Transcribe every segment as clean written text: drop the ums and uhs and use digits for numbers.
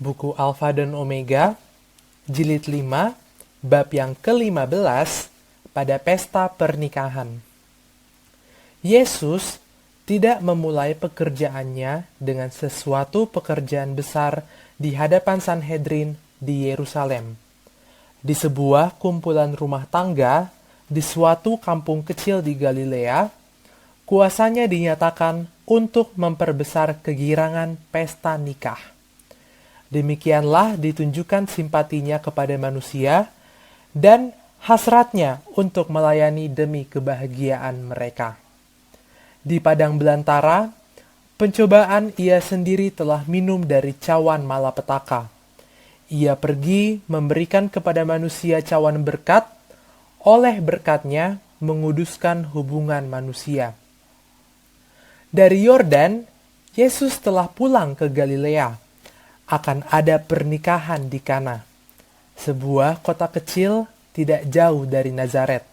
Buku Alfa dan Omega, Jilid 5, bab yang ke-15, pada pesta pernikahan. Yesus tidak memulai pekerjaannya dengan sesuatu pekerjaan besar di hadapan Sanhedrin di Yerusalem. Di sebuah kumpulan rumah tangga di suatu kampung kecil di Galilea, kuasanya dinyatakan untuk memperbesar kegirangan pesta nikah. Demikianlah ditunjukkan simpatinya kepada manusia dan hasratnya untuk melayani demi kebahagiaan mereka. Di padang belantara, pencobaan ia sendiri telah minum dari cawan malapetaka. Ia pergi memberikan kepada manusia cawan berkat, oleh berkatnya menguduskan hubungan manusia. Dari Yordan, Yesus telah pulang ke Galilea. Akan ada pernikahan di Kana, sebuah kota kecil tidak jauh dari Nazaret.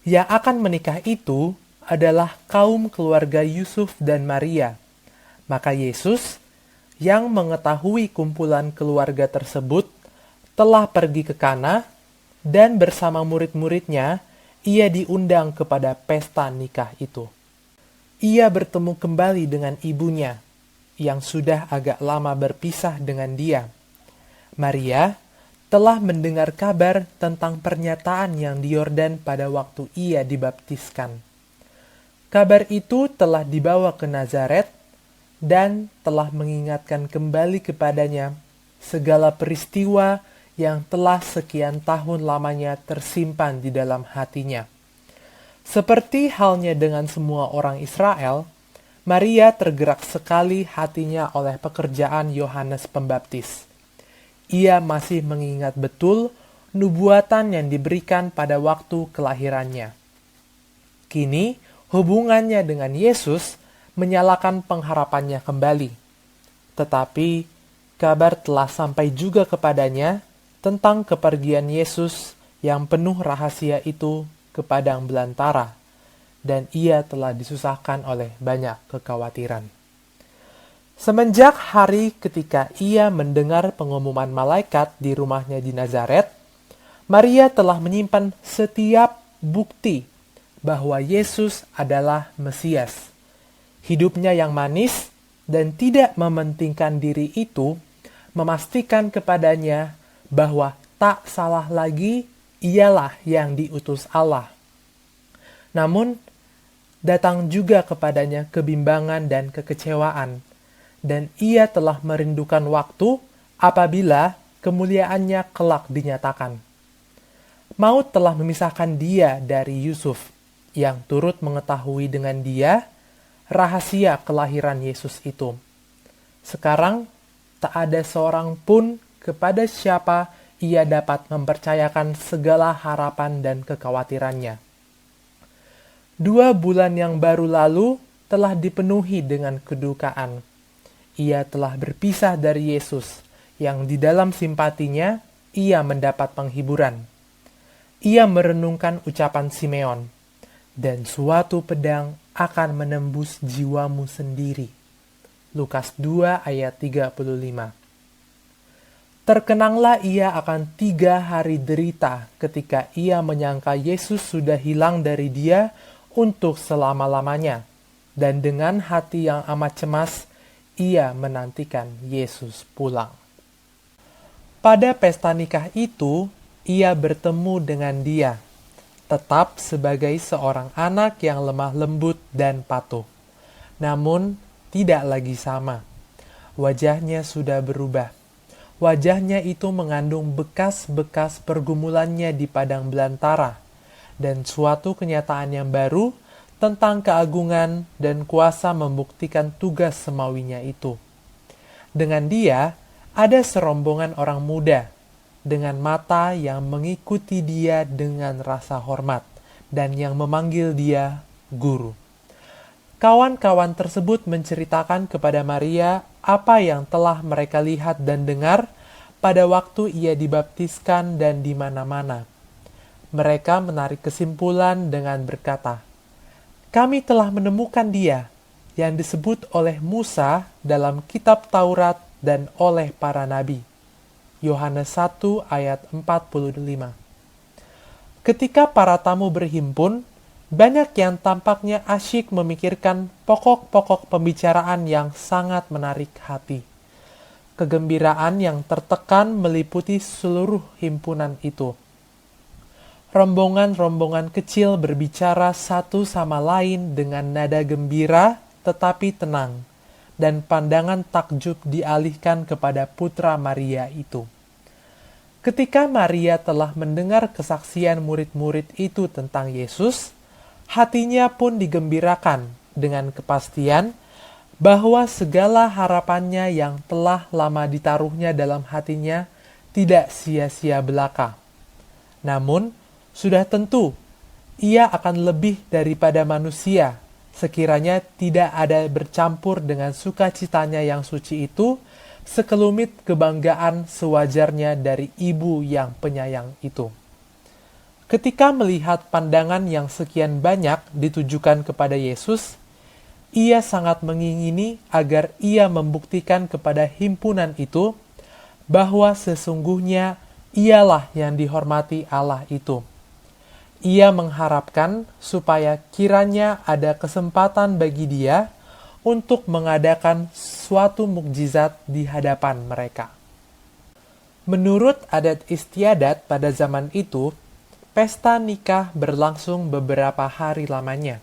Yang akan menikah itu adalah kaum keluarga Yusuf dan Maria. Maka Yesus, yang mengetahui kumpulan keluarga tersebut, telah pergi ke Kana, dan bersama murid-muridnya, ia diundang kepada pesta nikah itu. Ia bertemu kembali dengan ibunya, yang sudah agak lama berpisah dengan dia. Maria telah mendengar kabar tentang pernyataan yang di Yordan pada waktu ia dibaptiskan. Kabar itu telah dibawa ke Nazaret dan telah mengingatkan kembali kepadanya segala peristiwa yang telah sekian tahun lamanya tersimpan di dalam hatinya. Seperti halnya dengan semua orang Israel, Maria tergerak sekali hatinya oleh pekerjaan Yohanes Pembaptis. Ia masih mengingat betul nubuatan yang diberikan pada waktu kelahirannya. Kini, hubungannya dengan Yesus menyalakan pengharapannya kembali. Tetapi, kabar telah sampai juga kepadanya tentang kepergian Yesus yang penuh rahasia itu ke padang belantara, dan ia telah disusahkan oleh banyak kekhawatiran. Semenjak hari ketika ia mendengar pengumuman malaikat di rumahnya di Nazaret, Maria telah menyimpan setiap bukti bahwa Yesus adalah Mesias. Hidupnya yang manis dan tidak mementingkan diri itu memastikan kepadanya bahwa tak salah lagi ialah yang diutus Allah. Namun, datang juga kepadanya kebimbangan dan kekecewaan, dan ia telah merindukan waktu apabila kemuliaannya kelak dinyatakan. Maut telah memisahkan dia dari Yusuf, yang turut mengetahui dengan dia rahasia kelahiran Yesus itu. Sekarang, tak ada seorang pun kepada siapa ia dapat mempercayakan segala harapan dan kekhawatirannya. 2 bulan yang baru lalu telah dipenuhi dengan kedukaan. Ia telah berpisah dari Yesus, yang di dalam simpatinya ia mendapat penghiburan. Ia merenungkan ucapan Simeon, dan suatu pedang akan menembus jiwamu sendiri. Lukas 2 ayat 35. Terkenanglah ia akan 3 hari derita ketika ia menyangka Yesus sudah hilang dari dia untuk selama-lamanya, dan dengan hati yang amat cemas, ia menantikan Yesus pulang. Pada pesta nikah itu, ia bertemu dengan dia, tetap sebagai seorang anak yang lemah lembut dan patuh. Namun, tidak lagi sama. Wajahnya sudah berubah. Wajahnya itu mengandung bekas-bekas pergumulannya di padang belantara, dan suatu kenyataan yang baru tentang keagungan dan kuasa membuktikan tugas semawinya itu. Dengan dia, ada serombongan orang muda, dengan mata yang mengikuti dia dengan rasa hormat, dan yang memanggil dia guru. Kawan-kawan tersebut menceritakan kepada Maria apa yang telah mereka lihat dan dengar pada waktu ia dibaptiskan dan di mana-mana. Mereka menarik kesimpulan dengan berkata, "Kami telah menemukan dia yang disebut oleh Musa dalam kitab Taurat dan oleh para nabi. Yohanes 1 ayat 45. Ketika para tamu berhimpun, banyak yang tampaknya asyik memikirkan pokok-pokok pembicaraan yang sangat menarik hati. Kegembiraan yang tertekan meliputi seluruh himpunan itu. Rombongan-rombongan kecil berbicara satu sama lain dengan nada gembira tetapi tenang, dan pandangan takjub dialihkan kepada putra Maria itu. Ketika Maria telah mendengar kesaksian murid-murid itu tentang Yesus, hatinya pun digembirakan dengan kepastian bahwa segala harapannya yang telah lama ditaruhnya dalam hatinya tidak sia-sia belaka. Namun, sudah tentu, ia akan lebih daripada manusia, sekiranya tidak ada bercampur dengan sukacitanya yang suci itu, sekelumit kebanggaan sewajarnya dari ibu yang penyayang itu. Ketika melihat pandangan yang sekian banyak ditujukan kepada Yesus, ia sangat mengingini agar ia membuktikan kepada himpunan itu bahwa sesungguhnya ialah yang dihormati Allah itu. Ia mengharapkan supaya kiranya ada kesempatan bagi dia untuk mengadakan suatu mukjizat di hadapan mereka. Menurut adat istiadat pada zaman itu, pesta nikah berlangsung beberapa hari lamanya.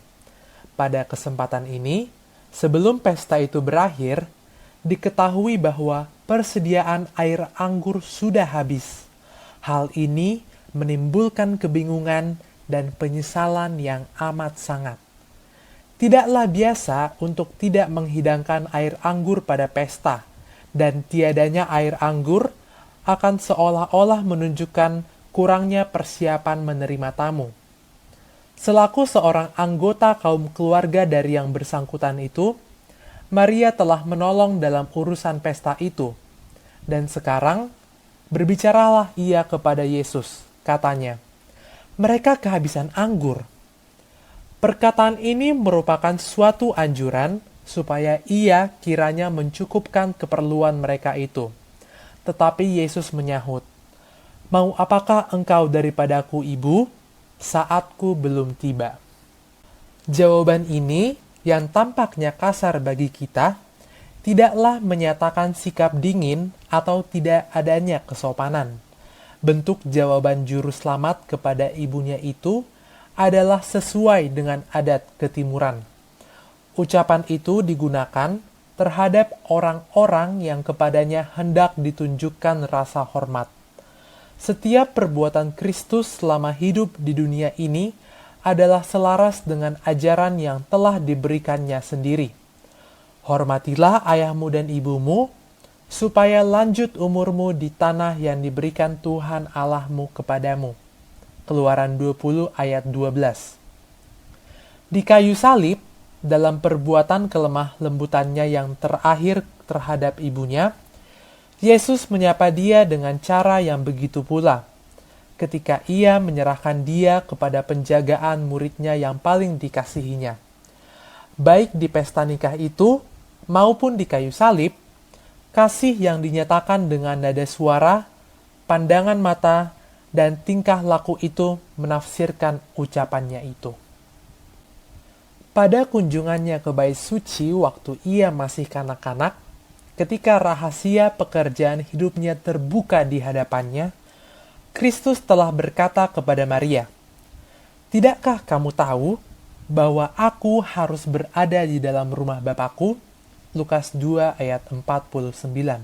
Pada kesempatan ini, sebelum pesta itu berakhir, diketahui bahwa persediaan air anggur sudah habis. Hal ini menimbulkan kebingungan dan penyesalan yang amat sangat. Tidaklah biasa untuk tidak menghidangkan air anggur pada pesta, dan tiadanya air anggur akan seolah-olah menunjukkan kurangnya persiapan menerima tamu. Selaku seorang anggota kaum keluarga dari yang bersangkutan itu, Maria telah menolong dalam urusan pesta itu. Dan sekarang, berbicaralah ia kepada Yesus, katanya, "Mereka kehabisan anggur." Perkataan ini merupakan suatu anjuran supaya ia kiranya mencukupkan keperluan mereka itu. Tetapi Yesus menyahut, "Mau apakah engkau daripadaku, Ibu? Saatku belum tiba." Jawaban ini, yang tampaknya kasar bagi kita, tidaklah menyatakan sikap dingin atau tidak adanya kesopanan. Bentuk jawaban juru selamat kepada ibunya itu adalah sesuai dengan adat ketimuran. Ucapan itu digunakan terhadap orang-orang yang kepadanya hendak ditunjukkan rasa hormat. Setiap perbuatan Kristus selama hidup di dunia ini adalah selaras dengan ajaran yang telah diberikannya sendiri. Hormatilah ayahmu dan ibumu, supaya lanjut umurmu di tanah yang diberikan Tuhan Allahmu kepadamu. Keluaran 20 ayat 12. Di kayu salib, dalam perbuatan kelemah lembutannya yang terakhir terhadap ibunya, Yesus menyapa dia dengan cara yang begitu pula, ketika ia menyerahkan dia kepada penjagaan muridnya yang paling dikasihinya. Baik di pesta nikah itu, maupun di kayu salib, kasih yang dinyatakan dengan nada suara, pandangan mata, dan tingkah laku itu menafsirkan ucapannya itu. Pada kunjungannya ke Bait Suci waktu ia masih kanak-kanak, ketika rahasia pekerjaan hidupnya terbuka di hadapannya, Kristus telah berkata kepada Maria, "Tidakkah kamu tahu bahwa aku harus berada di dalam rumah Bapakku?" Lukas 2 ayat 49.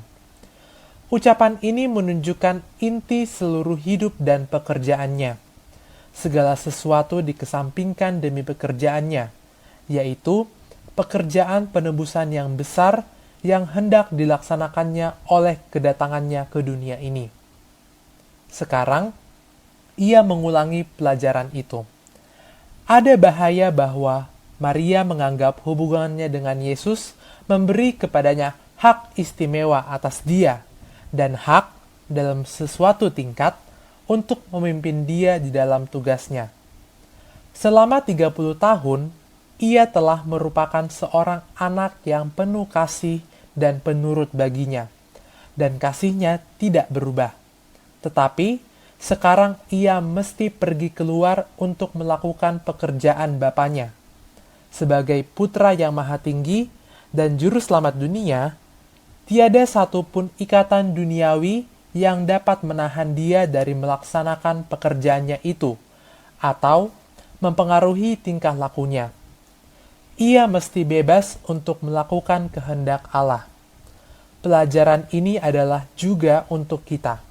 Ucapan ini menunjukkan inti seluruh hidup dan pekerjaannya. Segala sesuatu dikesampingkan demi pekerjaannya, yaitu pekerjaan penebusan yang besar yang hendak dilaksanakannya oleh kedatangannya ke dunia ini. Sekarang, ia mengulangi pelajaran itu. Ada bahaya bahwa Maria menganggap hubungannya dengan Yesus memberi kepadanya hak istimewa atas dia, dan hak dalam sesuatu tingkat untuk memimpin dia di dalam tugasnya. Selama 30 tahun, ia telah merupakan seorang anak yang penuh kasih dan penurut baginya. dan kasihnya tidak berubah. Tetapi sekarang ia mesti pergi keluar untuk melakukan pekerjaan Bapaknya. Sebagai putra yang maha tinggi dan juru selamat dunia, tiada satupun ikatan duniawi yang dapat menahan dia dari melaksanakan pekerjaannya itu, atau mempengaruhi tingkah lakunya. Ia mesti bebas untuk melakukan kehendak Allah. Pelajaran ini adalah juga untuk kita.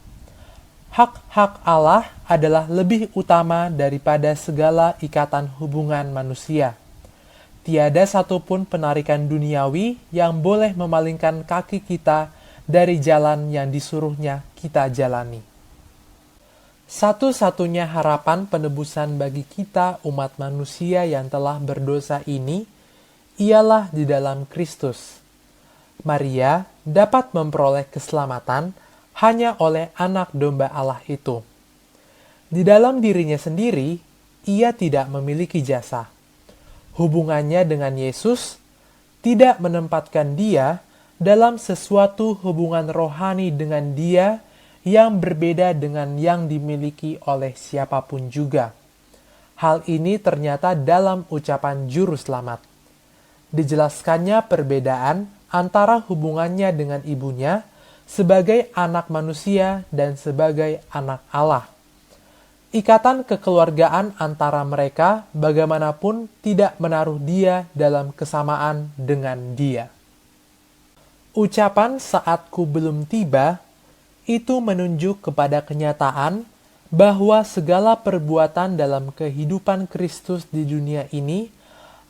Hak-hak Allah adalah lebih utama daripada segala ikatan hubungan manusia. Tiada satupun penarikan duniawi yang boleh memalingkan kaki kita dari jalan yang disuruhnya kita jalani. Satu-satunya harapan penebusan bagi kita umat manusia yang telah berdosa ini ialah di dalam Kristus. Maria dapat memperoleh keselamatan hanya oleh anak domba Allah itu. Di dalam dirinya sendiri, ia tidak memiliki jasa. Hubungannya dengan Yesus tidak menempatkan dia dalam sesuatu hubungan rohani dengan dia yang berbeda dengan yang dimiliki oleh siapapun juga. Hal ini ternyata dalam ucapan Juru Selamat. Dijelaskannya perbedaan antara hubungannya dengan ibunya sebagai anak manusia dan sebagai anak Allah. Ikatan kekeluargaan antara mereka bagaimanapun tidak menaruh dia dalam kesamaan dengan dia. Ucapan "saatku belum tiba" itu menunjuk kepada kenyataan bahwa segala perbuatan dalam kehidupan Kristus di dunia ini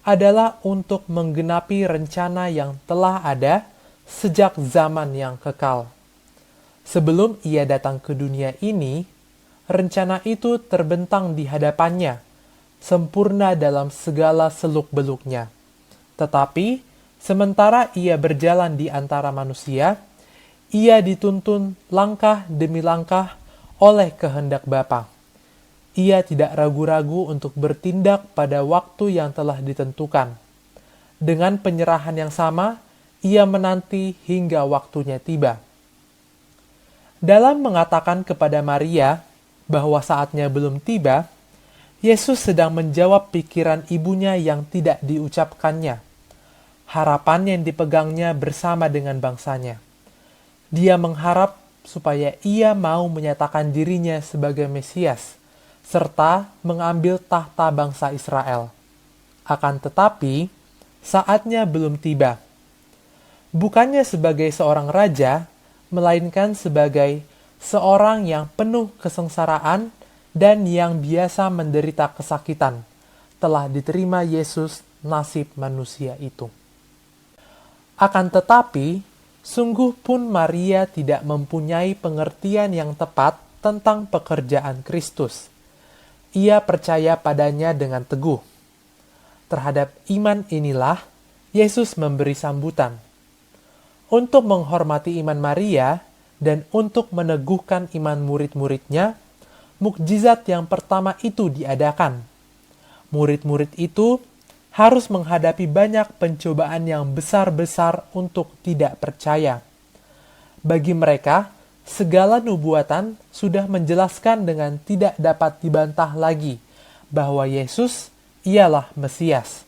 adalah untuk menggenapi rencana yang telah ada sejak zaman yang kekal. Sebelum ia datang ke dunia ini, rencana itu terbentang di hadapannya, sempurna dalam segala seluk-beluknya. Tetapi, sementara ia berjalan di antara manusia, ia dituntun langkah demi langkah oleh kehendak Bapa. Ia tidak ragu-ragu untuk bertindak pada waktu yang telah ditentukan. Dengan penyerahan yang sama, ia menanti hingga waktunya tiba. Dalam mengatakan kepada Maria bahwa saatnya belum tiba, Yesus sedang menjawab pikiran ibunya yang tidak diucapkannya. Harapan yang dipegangnya bersama dengan bangsanya. Dia mengharap supaya ia mau menyatakan dirinya sebagai Mesias, serta mengambil tahta bangsa Israel. Akan tetapi, saatnya belum tiba. Bukannya sebagai seorang raja, melainkan sebagai seorang yang penuh kesengsaraan dan yang biasa menderita kesakitan, telah diterima Yesus nasib manusia itu. Akan tetapi, sungguh pun Maria tidak mempunyai pengertian yang tepat tentang pekerjaan Kristus. Ia percaya padanya dengan teguh. Terhadap iman inilah, Yesus memberi sambutan. Untuk menghormati iman Maria dan untuk meneguhkan iman murid-muridnya, mukjizat yang pertama itu diadakan. Murid-murid itu harus menghadapi banyak pencobaan yang besar-besar untuk tidak percaya. Bagi mereka, segala nubuatan sudah menjelaskan dengan tidak dapat dibantah lagi bahwa Yesus ialah Mesias.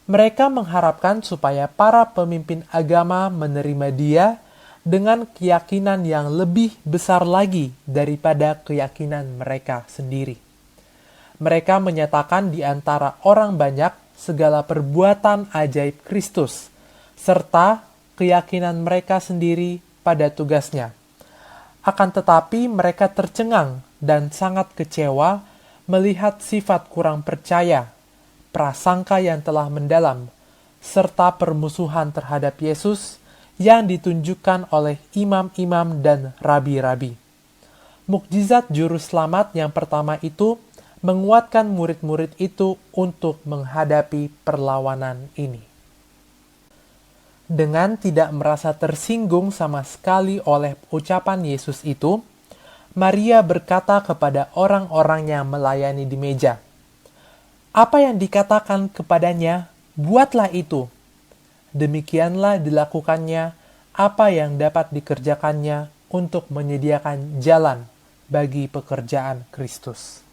Mereka mengharapkan supaya para pemimpin agama menerima Dia dengan keyakinan yang lebih besar lagi daripada keyakinan mereka sendiri. Mereka menyatakan di antara orang banyak segala perbuatan ajaib Kristus, serta keyakinan mereka sendiri pada tugasnya. Akan tetapi mereka tercengang dan sangat kecewa melihat sifat kurang percaya, prasangka yang telah mendalam, serta permusuhan terhadap Yesus yang ditunjukkan oleh imam-imam dan rabi-rabi. Mukjizat juru selamat yang pertama itu menguatkan murid-murid itu untuk menghadapi perlawanan ini. Dengan tidak merasa tersinggung sama sekali oleh ucapan Yesus itu, Maria berkata kepada orang-orang yang melayani di meja, "Apa yang dikatakan kepadanya, buatlah itu." Demikianlah dilakukannya apa yang dapat dikerjakannya untuk menyediakan jalan bagi pekerjaan Kristus.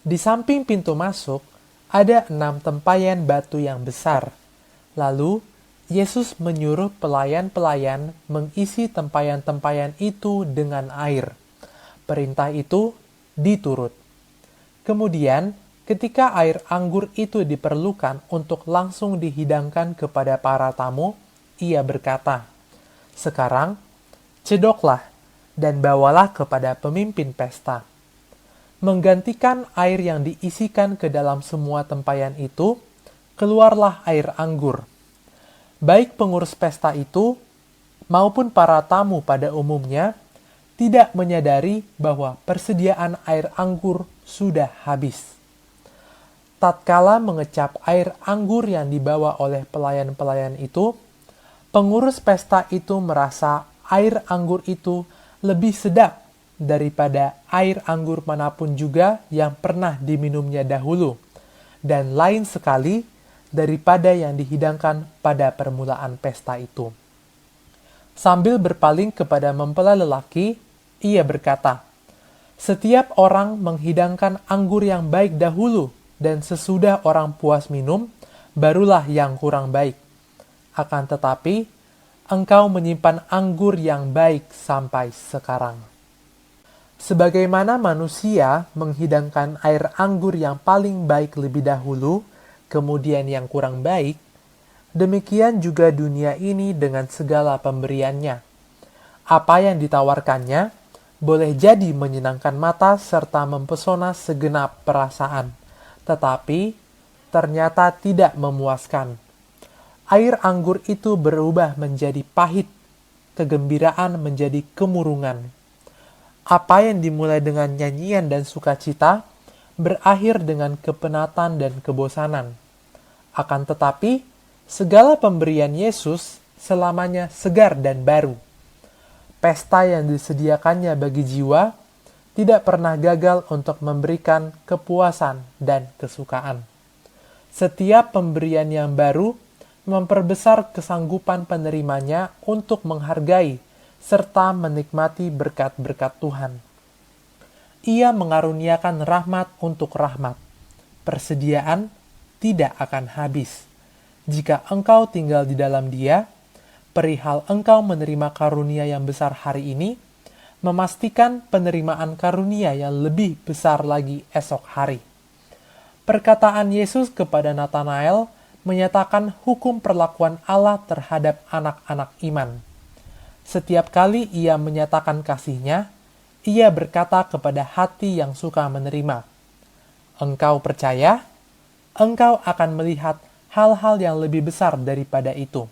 Di samping pintu masuk, ada 6 tempayan batu yang besar. Lalu, Yesus menyuruh pelayan-pelayan mengisi tempayan-tempayan itu dengan air. Perintah itu diturut. Kemudian, ketika air anggur itu diperlukan untuk langsung dihidangkan kepada para tamu, ia berkata, "Sekarang, cedoklah dan bawalah kepada pemimpin pesta." Menggantikan air yang diisikan ke dalam semua tempayan itu, keluarlah air anggur. Baik pengurus pesta itu, maupun para tamu pada umumnya, tidak menyadari bahwa persediaan air anggur sudah habis. Tatkala mengecap air anggur yang dibawa oleh pelayan-pelayan itu, pengurus pesta itu merasa air anggur itu lebih sedap daripada air anggur manapun juga yang pernah diminumnya dahulu, dan lain sekali daripada yang dihidangkan pada permulaan pesta itu. Sambil berpaling kepada mempelai lelaki, ia berkata, "Setiap orang menghidangkan anggur yang baik dahulu, dan sesudah orang puas minum, barulah yang kurang baik. Akan tetapi, engkau menyimpan anggur yang baik sampai sekarang." Sebagaimana manusia menghidangkan air anggur yang paling baik lebih dahulu, kemudian yang kurang baik, demikian juga dunia ini dengan segala pemberiannya. Apa yang ditawarkannya boleh jadi menyenangkan mata serta mempesona segenap perasaan, tetapi ternyata tidak memuaskan. Air anggur itu berubah menjadi pahit, kegembiraan menjadi kemurungan. Apa yang dimulai dengan nyanyian dan sukacita, berakhir dengan kepenatan dan kebosanan. Akan tetapi, segala pemberian Yesus selamanya segar dan baru. Pesta yang disediakannya bagi jiwa tidak pernah gagal untuk memberikan kepuasan dan kesukaan. Setiap pemberian yang baru memperbesar kesanggupan penerimanya untuk menghargai serta menikmati berkat-berkat Tuhan. Ia mengaruniakan rahmat untuk rahmat. Persediaan tidak akan habis. Jika engkau tinggal di dalam Dia, perihal engkau menerima karunia yang besar hari ini, memastikan penerimaan karunia yang lebih besar lagi esok hari. Perkataan Yesus kepada Nathanael menyatakan hukum perlakuan Allah terhadap anak-anak iman. Setiap kali ia menyatakan kasih-Nya, ia berkata kepada hati yang suka menerima, "Engkau percaya? Engkau akan melihat hal-hal yang lebih besar daripada itu."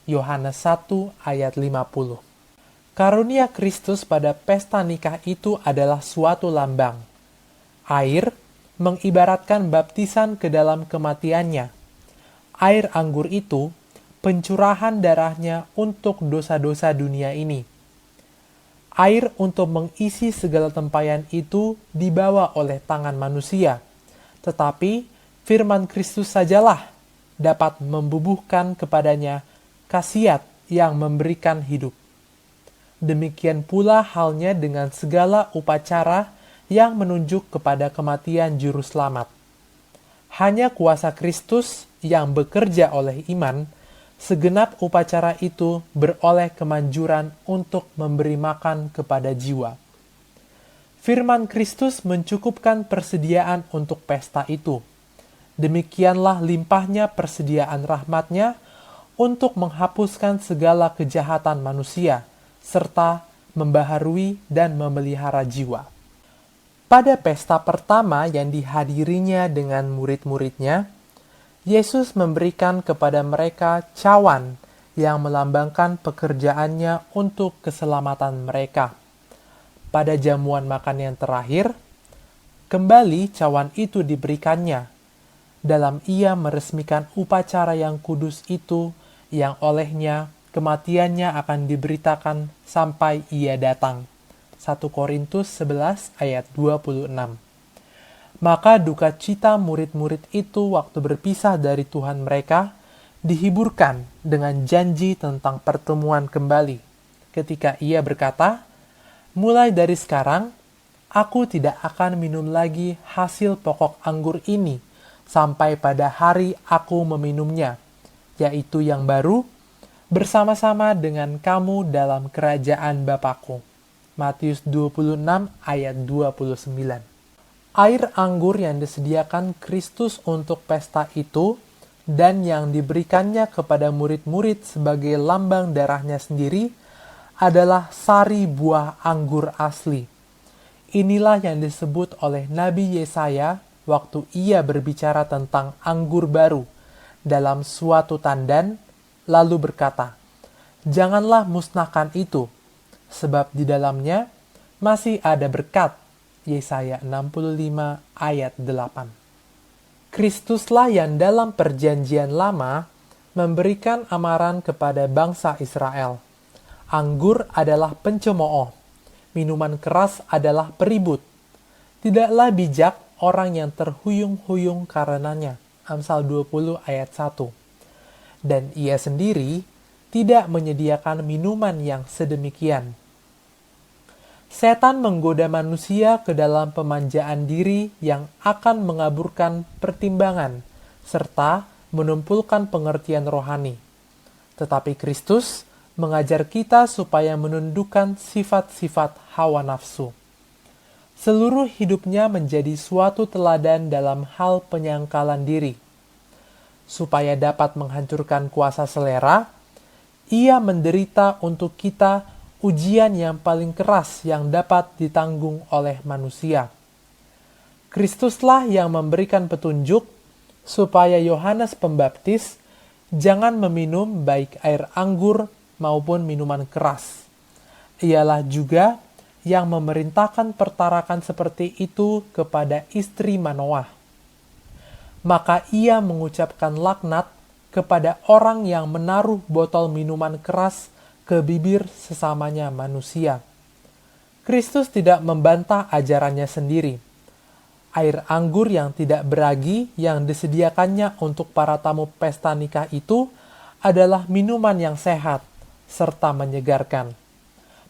Yohanes 1 ayat 50. Karunia Kristus pada pesta nikah itu adalah suatu lambang. Air mengibaratkan baptisan ke dalam kematiannya. Air anggur itu pencurahan darahnya untuk dosa-dosa dunia ini. Air untuk mengisi segala tempayan itu dibawa oleh tangan manusia, tetapi firman Kristus sajalah dapat membubuhkan kepadanya khasiat yang memberikan hidup. Demikian pula halnya dengan segala upacara yang menunjuk kepada kematian juru selamat. Hanya kuasa Kristus yang bekerja oleh iman, segenap upacara itu beroleh kemanjuran untuk memberi makan kepada jiwa. Firman Kristus mencukupkan persediaan untuk pesta itu. Demikianlah limpahnya persediaan rahmat-Nya untuk menghapuskan segala kejahatan manusia, serta membaharui dan memelihara jiwa. Pada pesta pertama yang dihadirinya dengan murid-muridnya, Yesus memberikan kepada mereka cawan yang melambangkan pekerjaannya untuk keselamatan mereka. Pada jamuan makan yang terakhir, kembali cawan itu diberikannya. Dalam ia meresmikan upacara yang kudus itu, yang olehnya kematiannya akan diberitakan sampai ia datang. 1 Korintus 11 ayat 26. Maka duka cita murid-murid itu waktu berpisah dari Tuhan mereka dihiburkan dengan janji tentang pertemuan kembali. Ketika ia berkata, "Mulai dari sekarang, aku tidak akan minum lagi hasil pokok anggur ini sampai pada hari aku meminumnya, yaitu yang baru, bersama-sama dengan kamu dalam kerajaan Bapakku." Matius 26 ayat 29. Air anggur yang disediakan Kristus untuk pesta itu dan yang diberikannya kepada murid-murid sebagai lambang darahnya sendiri adalah sari buah anggur asli. Inilah yang disebut oleh Nabi Yesaya waktu ia berbicara tentang anggur baru dalam suatu tandan, lalu berkata, "Janganlah musnahkan itu, sebab di dalamnya masih ada berkat." Yesaya 65 ayat 8. Kristuslah yang dalam perjanjian lama memberikan amaran kepada bangsa Israel. Anggur adalah pencemooh, minuman keras adalah peribut. Tidaklah bijak orang yang terhuyung-huyung karenanya. Amsal 20 ayat 1. Dan ia sendiri tidak menyediakan minuman yang sedemikian. Setan menggoda manusia ke dalam pemanjaan diri yang akan mengaburkan pertimbangan serta menumpulkan pengertian rohani. Tetapi Kristus mengajar kita supaya menundukkan sifat-sifat hawa nafsu. Seluruh hidupnya menjadi suatu teladan dalam hal penyangkalan diri. Supaya dapat menghancurkan kuasa selera, ia menderita untuk kita ujian yang paling keras yang dapat ditanggung oleh manusia. Kristuslah yang memberikan petunjuk supaya Yohanes Pembaptis jangan meminum baik air anggur maupun minuman keras. Ialah juga yang memerintahkan pertarakan seperti itu kepada istri Manoah. Maka ia mengucapkan laknat kepada orang yang menaruh botol minuman keras ke bibir sesamanya manusia. Kristus tidak membantah ajarannya sendiri. Air anggur yang tidak beragi yang disediakannya untuk para tamu pesta nikah itu adalah minuman yang sehat serta menyegarkan.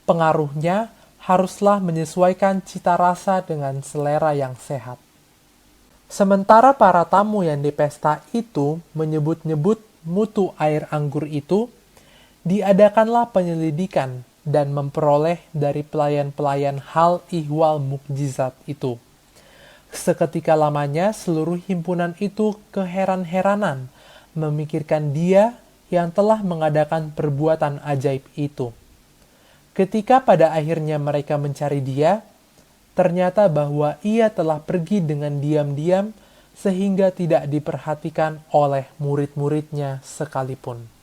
Pengaruhnya haruslah menyesuaikan cita rasa dengan selera yang sehat. Sementara para tamu yang di pesta itu menyebut-nyebut mutu air anggur itu, diadakanlah penyelidikan dan memperoleh dari pelayan-pelayan hal ihwal mukjizat itu. Seketika lamanya seluruh himpunan itu keheran-heranan memikirkan dia yang telah mengadakan perbuatan ajaib itu. Ketika pada akhirnya mereka mencari dia, ternyata bahwa ia telah pergi dengan diam-diam sehingga tidak diperhatikan oleh murid-muridnya sekalipun.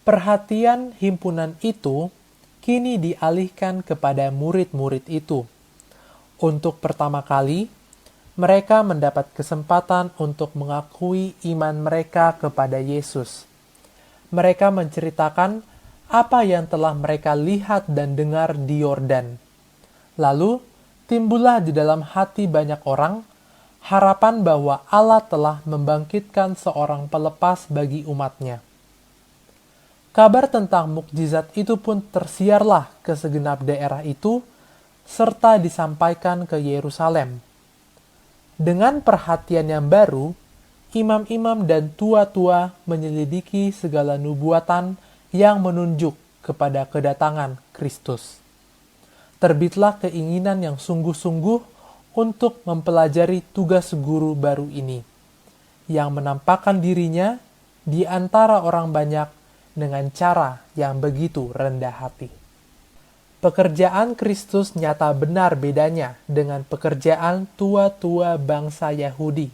Perhatian himpunan itu kini dialihkan kepada murid-murid itu. Untuk pertama kali, mereka mendapat kesempatan untuk mengakui iman mereka kepada Yesus. Mereka menceritakan apa yang telah mereka lihat dan dengar di Yordan. Lalu, timbullah di dalam hati banyak orang harapan bahwa Allah telah membangkitkan seorang pelepas bagi umatnya. Kabar tentang mukjizat itu pun tersiarlah ke segenap daerah itu, serta disampaikan ke Yerusalem. Dengan perhatian yang baru, imam-imam dan tua-tua menyelidiki segala nubuatan yang menunjuk kepada kedatangan Kristus. Terbitlah keinginan yang sungguh-sungguh untuk mempelajari tugas guru baru ini, yang menampakkan dirinya di antara orang banyak dengan cara yang begitu rendah hati. Pekerjaan Kristus nyata benar bedanya dengan pekerjaan tua-tua bangsa Yahudi.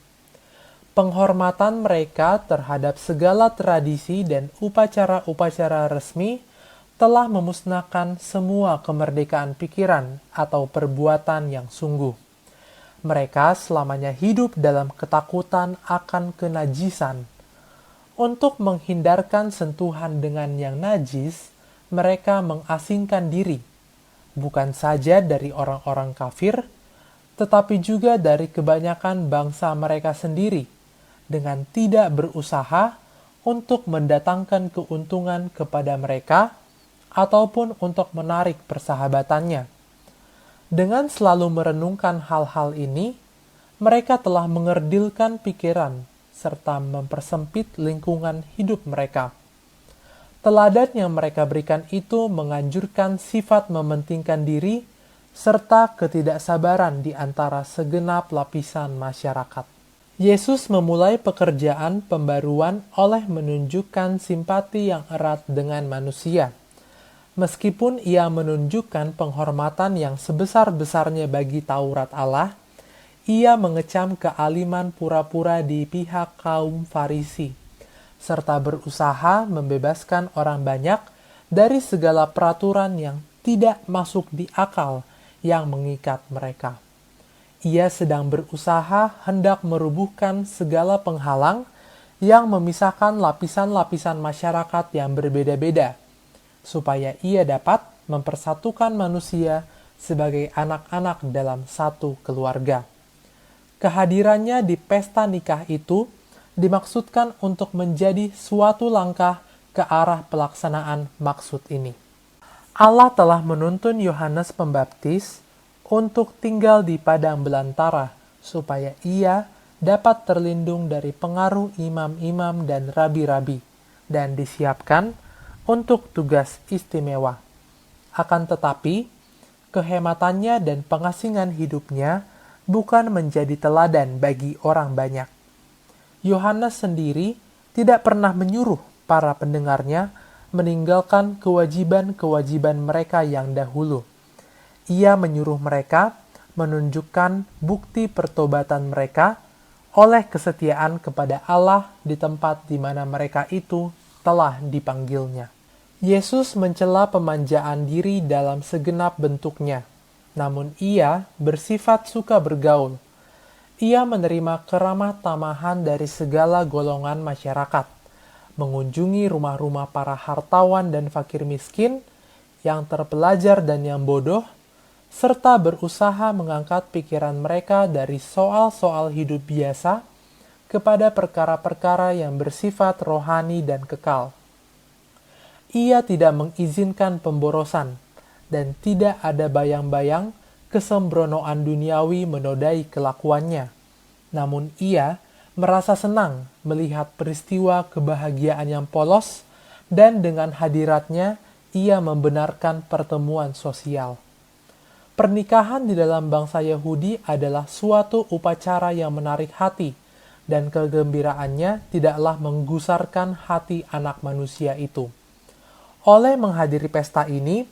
Penghormatan mereka terhadap segala tradisi dan upacara-upacara resmi telah memusnahkan semua kemerdekaan pikiran atau perbuatan yang sungguh. Mereka selamanya hidup dalam ketakutan akan kenajisan. Untuk menghindarkan sentuhan dengan yang najis, mereka mengasingkan diri, bukan saja dari orang-orang kafir, tetapi juga dari kebanyakan bangsa mereka sendiri, dengan tidak berusaha untuk mendatangkan keuntungan kepada mereka ataupun untuk menarik persahabatannya. Dengan selalu merenungkan hal-hal ini, mereka telah mengerdilkan pikiran serta mempersempit lingkungan hidup mereka. Teladan yang mereka berikan itu menganjurkan sifat mementingkan diri serta ketidaksabaran di antara segenap lapisan masyarakat. Yesus memulai pekerjaan pembaruan oleh menunjukkan simpati yang erat dengan manusia. Meskipun ia menunjukkan penghormatan yang sebesar-besarnya bagi Taurat Allah, ia mengecam kealiman pura-pura di pihak kaum Farisi, serta berusaha membebaskan orang banyak dari segala peraturan yang tidak masuk di akal yang mengikat mereka. Ia sedang berusaha hendak merubuhkan segala penghalang yang memisahkan lapisan-lapisan masyarakat yang berbeda-beda, supaya ia dapat mempersatukan manusia sebagai anak-anak dalam satu keluarga. Kehadirannya di pesta nikah itu dimaksudkan untuk menjadi suatu langkah ke arah pelaksanaan maksud ini. Allah telah menuntun Yohanes Pembaptis untuk tinggal di padang belantara, supaya ia dapat terlindung dari pengaruh imam-imam dan rabi-rabi, dan disiapkan untuk tugas istimewa. Akan tetapi, kehematannya dan pengasingan hidupnya bukan menjadi teladan bagi orang banyak. Yohanes sendiri tidak pernah menyuruh para pendengarnya meninggalkan kewajiban-kewajiban mereka yang dahulu. Ia menyuruh mereka menunjukkan bukti pertobatan mereka oleh kesetiaan kepada Allah di tempat di mana mereka itu telah dipanggilnya. Yesus mencela pemanjaan diri dalam segenap bentuknya, namun ia bersifat suka bergaul. Ia menerima keramah tamahan dari segala golongan masyarakat, mengunjungi rumah-rumah para hartawan dan fakir miskin, yang terpelajar dan yang bodoh, serta berusaha mengangkat pikiran mereka dari soal-soal hidup biasa kepada perkara-perkara yang bersifat rohani dan kekal. Ia tidak mengizinkan pemborosan, dan tidak ada bayang-bayang kesembronoan duniawi menodai kelakuannya. Namun ia merasa senang melihat peristiwa kebahagiaan yang polos, dan dengan hadiratnya ia membenarkan pertemuan sosial. Pernikahan di dalam bangsa Yahudi adalah suatu upacara yang menarik hati, dan kegembiraannya tidaklah menggusarkan hati anak manusia itu. Oleh menghadiri pesta ini,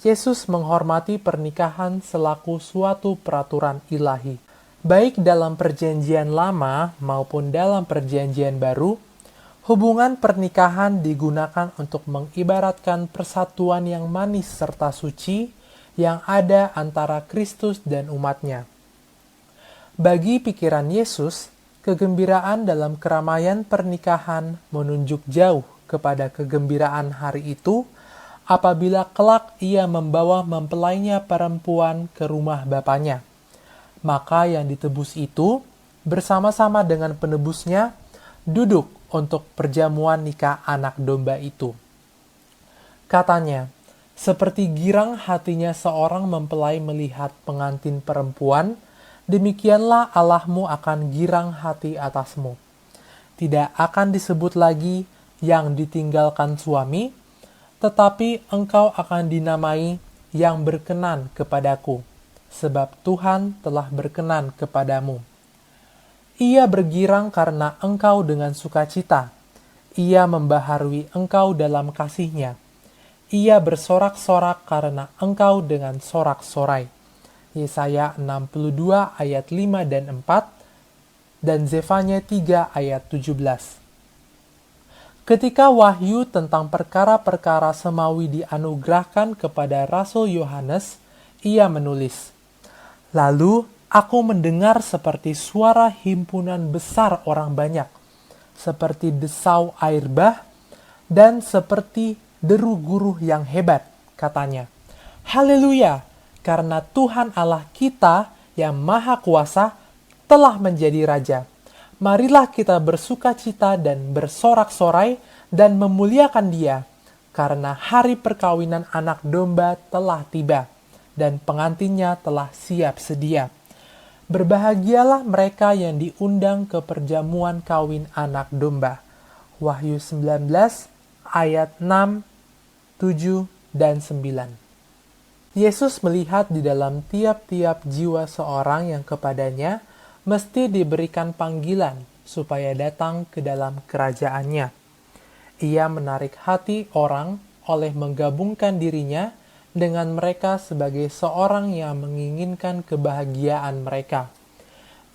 Yesus menghormati pernikahan selaku suatu peraturan ilahi. Baik dalam perjanjian lama maupun dalam perjanjian baru, hubungan pernikahan digunakan untuk mengibaratkan persatuan yang manis serta suci yang ada antara Kristus dan umatnya. Bagi pikiran Yesus, kegembiraan dalam keramaian pernikahan menunjuk jauh kepada kegembiraan hari itu apabila kelak ia membawa mempelainya perempuan ke rumah bapaknya. Maka yang ditebus itu bersama-sama dengan penebusnya duduk untuk perjamuan nikah anak domba itu. Katanya, seperti girang hatinya seorang mempelai melihat pengantin perempuan, demikianlah Allahmu akan girang hati atasmu. Tidak akan disebut lagi yang ditinggalkan suami, tetapi engkau akan dinamai yang berkenan kepadaku, sebab Tuhan telah berkenan kepadamu. Ia bergirang karena engkau dengan sukacita. Ia membaharui engkau dalam kasih-Nya. Ia bersorak-sorak karena engkau dengan sorak-sorai. Yesaya 62 ayat 5 dan 4 dan Zefanya 3 ayat 17. Ketika wahyu tentang perkara-perkara semawi dianugerahkan kepada Rasul Yohanes, ia menulis, "Lalu aku mendengar seperti suara himpunan besar orang banyak, seperti desau air bah, dan seperti deru guruh yang hebat," katanya. "Haleluya, karena Tuhan Allah kita yang Maha Kuasa telah menjadi Raja. Marilah kita bersukacita dan bersorak-sorai dan memuliakan Dia, karena hari perkawinan anak domba telah tiba, dan pengantinnya telah siap sedia. Berbahagialah mereka yang diundang ke perjamuan kawin anak domba. Wahyu 19 ayat 6, 7, dan 9. Yesus melihat di dalam tiap-tiap jiwa seorang yang kepadanya mesti diberikan panggilan supaya datang ke dalam kerajaannya. Ia menarik hati orang oleh menggabungkan dirinya dengan mereka sebagai seorang yang menginginkan kebahagiaan mereka.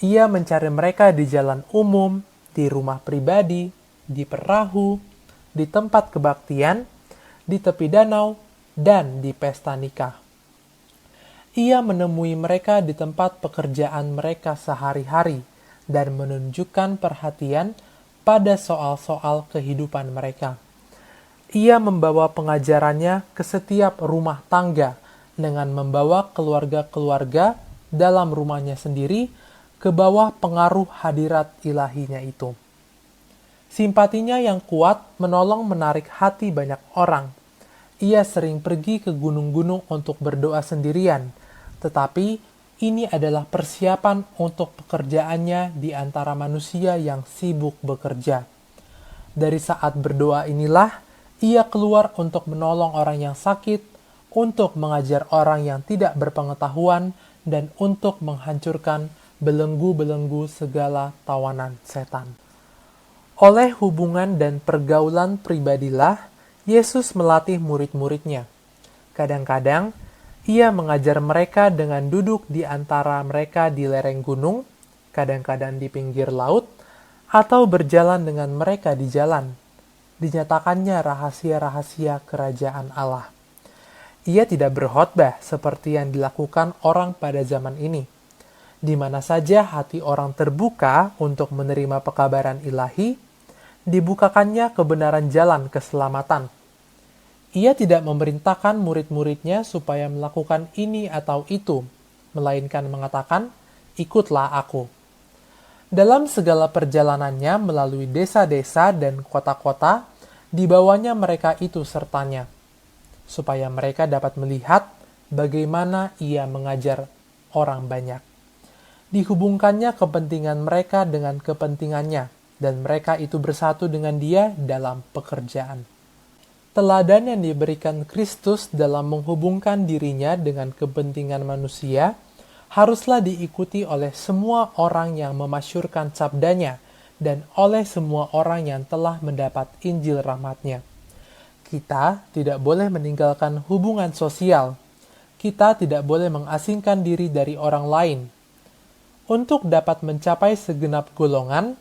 Ia mencari mereka di jalan umum, di rumah pribadi, di perahu, di tempat kebaktian, di tepi danau, dan di pesta nikah. Ia menemui mereka di tempat pekerjaan mereka sehari-hari dan menunjukkan perhatian pada soal-soal kehidupan mereka. Ia membawa pengajarannya ke setiap rumah tangga dengan membawa keluarga-keluarga dalam rumahnya sendiri ke bawah pengaruh hadirat ilahinya itu. Simpatinya yang kuat menolong menarik hati banyak orang. Ia sering pergi ke gunung-gunung untuk berdoa sendirian, tetapi ini adalah persiapan untuk pekerjaannya di antara manusia yang sibuk bekerja. Dari saat berdoa inilah, ia keluar untuk menolong orang yang sakit, untuk mengajar orang yang tidak berpengetahuan, dan untuk menghancurkan belenggu-belenggu segala tawanan setan. Oleh hubungan dan pergaulan pribadilah, Yesus melatih murid-muridnya. Kadang-kadang, ia mengajar mereka dengan duduk di antara mereka di lereng gunung, kadang-kadang di pinggir laut, atau berjalan dengan mereka di jalan. Dinyatakannya rahasia-rahasia kerajaan Allah. Ia tidak berkhotbah seperti yang dilakukan orang pada zaman ini. Di mana saja hati orang terbuka untuk menerima pekabaran ilahi, dibukakannya kebenaran jalan keselamatan. Ia tidak memerintahkan murid-muridnya supaya melakukan ini atau itu, melainkan mengatakan, "Ikutlah aku." Dalam segala perjalanannya melalui desa-desa dan kota-kota, dibawanya mereka itu sertanya, supaya mereka dapat melihat bagaimana ia mengajar orang banyak. Dihubungkannya kepentingan mereka dengan kepentingannya, dan mereka itu bersatu dengan dia dalam pekerjaan. Teladan yang diberikan Kristus dalam menghubungkan dirinya dengan kepentingan manusia haruslah diikuti oleh semua orang yang memasyurkan sabdanya dan oleh semua orang yang telah mendapat Injil rahmat-Nya. Kita tidak boleh meninggalkan hubungan sosial. Kita tidak boleh mengasingkan diri dari orang lain. Untuk dapat mencapai segenap golongan,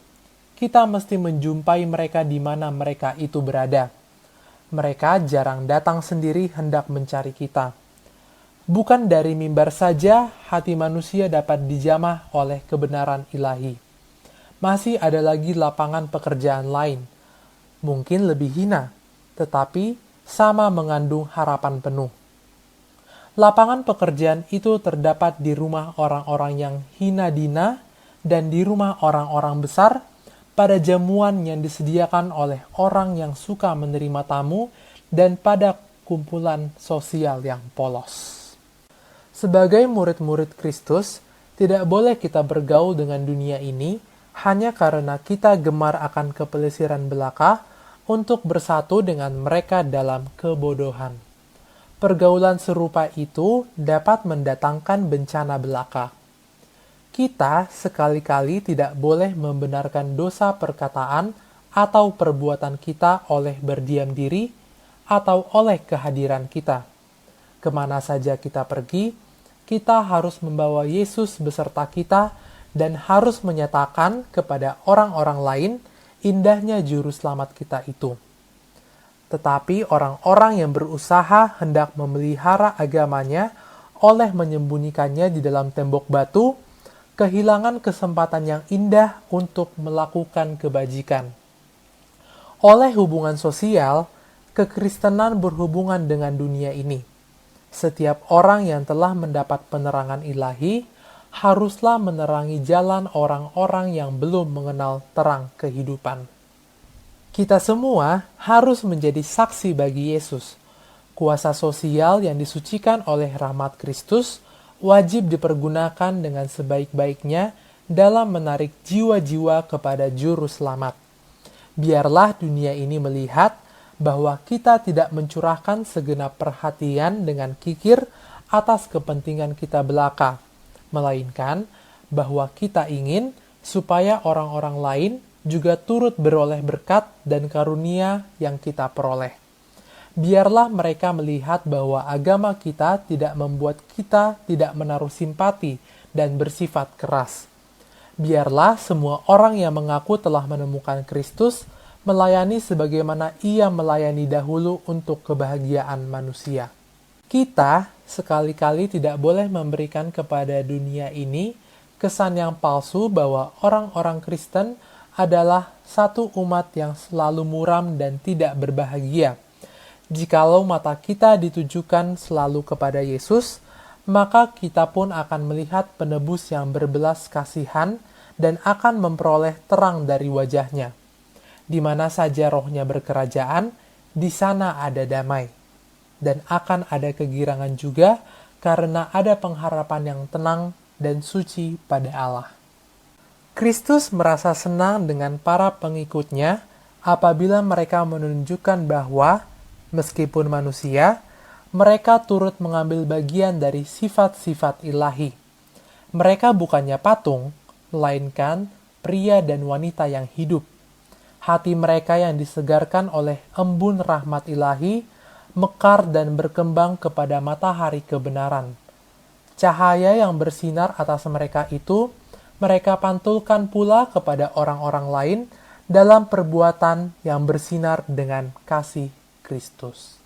kita mesti menjumpai mereka di mana mereka itu berada. Mereka jarang datang sendiri hendak mencari kita. Bukan dari mimbar saja hati manusia dapat dijamah oleh kebenaran ilahi. Masih ada lagi lapangan pekerjaan lain. Mungkin lebih hina, tetapi sama mengandung harapan penuh. Lapangan pekerjaan itu terdapat di rumah orang-orang yang hina dina dan di rumah orang-orang besar, pada jamuan yang disediakan oleh orang yang suka menerima tamu, dan pada kumpulan sosial yang polos. Sebagai murid-murid Kristus, tidak boleh kita bergaul dengan dunia ini hanya karena kita gemar akan kepelesiran belaka untuk bersatu dengan mereka dalam kebodohan. Pergaulan serupa itu dapat mendatangkan bencana belaka. Kita sekali-kali tidak boleh membenarkan dosa perkataan atau perbuatan kita oleh berdiam diri atau oleh kehadiran kita. Kemana saja kita pergi, kita harus membawa Yesus beserta kita dan harus menyatakan kepada orang-orang lain indahnya juru selamat kita itu. Tetapi orang-orang yang berusaha hendak memelihara agamanya oleh menyembunyikannya di dalam tembok batu, kehilangan kesempatan yang indah untuk melakukan kebajikan. Oleh hubungan sosial, kekristenan berhubungan dengan dunia ini. Setiap orang yang telah mendapat penerangan ilahi haruslah menerangi jalan orang-orang yang belum mengenal terang kehidupan. Kita semua harus menjadi saksi bagi Yesus. Kuasa sosial yang disucikan oleh rahmat Kristus wajib dipergunakan dengan sebaik-baiknya dalam menarik jiwa-jiwa kepada Juru Selamat. Biarlah dunia ini melihat bahwa kita tidak mencurahkan segenap perhatian dengan kikir atas kepentingan kita belaka, melainkan bahwa kita ingin supaya orang-orang lain juga turut beroleh berkat dan karunia yang kita peroleh. Biarlah mereka melihat bahwa agama kita tidak membuat kita tidak menaruh simpati dan bersifat keras. Biarlah semua orang yang mengaku telah menemukan Kristus melayani sebagaimana Ia melayani dahulu untuk kebahagiaan manusia. Kita sekali-kali tidak boleh memberikan kepada dunia ini kesan yang palsu bahwa orang-orang Kristen adalah satu umat yang selalu muram dan tidak berbahagia. Jikalau mata kita ditujukan selalu kepada Yesus, maka kita pun akan melihat penebus yang berbelas kasihan dan akan memperoleh terang dari wajahnya. Di mana saja rohnya berkerajaan, di sana ada damai. Dan akan ada kegirangan juga karena ada pengharapan yang tenang dan suci pada Allah. Kristus merasa senang dengan para pengikutnya apabila mereka menunjukkan bahwa, meskipun manusia, mereka turut mengambil bagian dari sifat-sifat ilahi. Mereka bukannya patung, melainkan pria dan wanita yang hidup. Hati mereka yang disegarkan oleh embun rahmat ilahi, mekar dan berkembang kepada matahari kebenaran. Cahaya yang bersinar atas mereka itu, mereka pantulkan pula kepada orang-orang lain dalam perbuatan yang bersinar dengan kasih Kristus.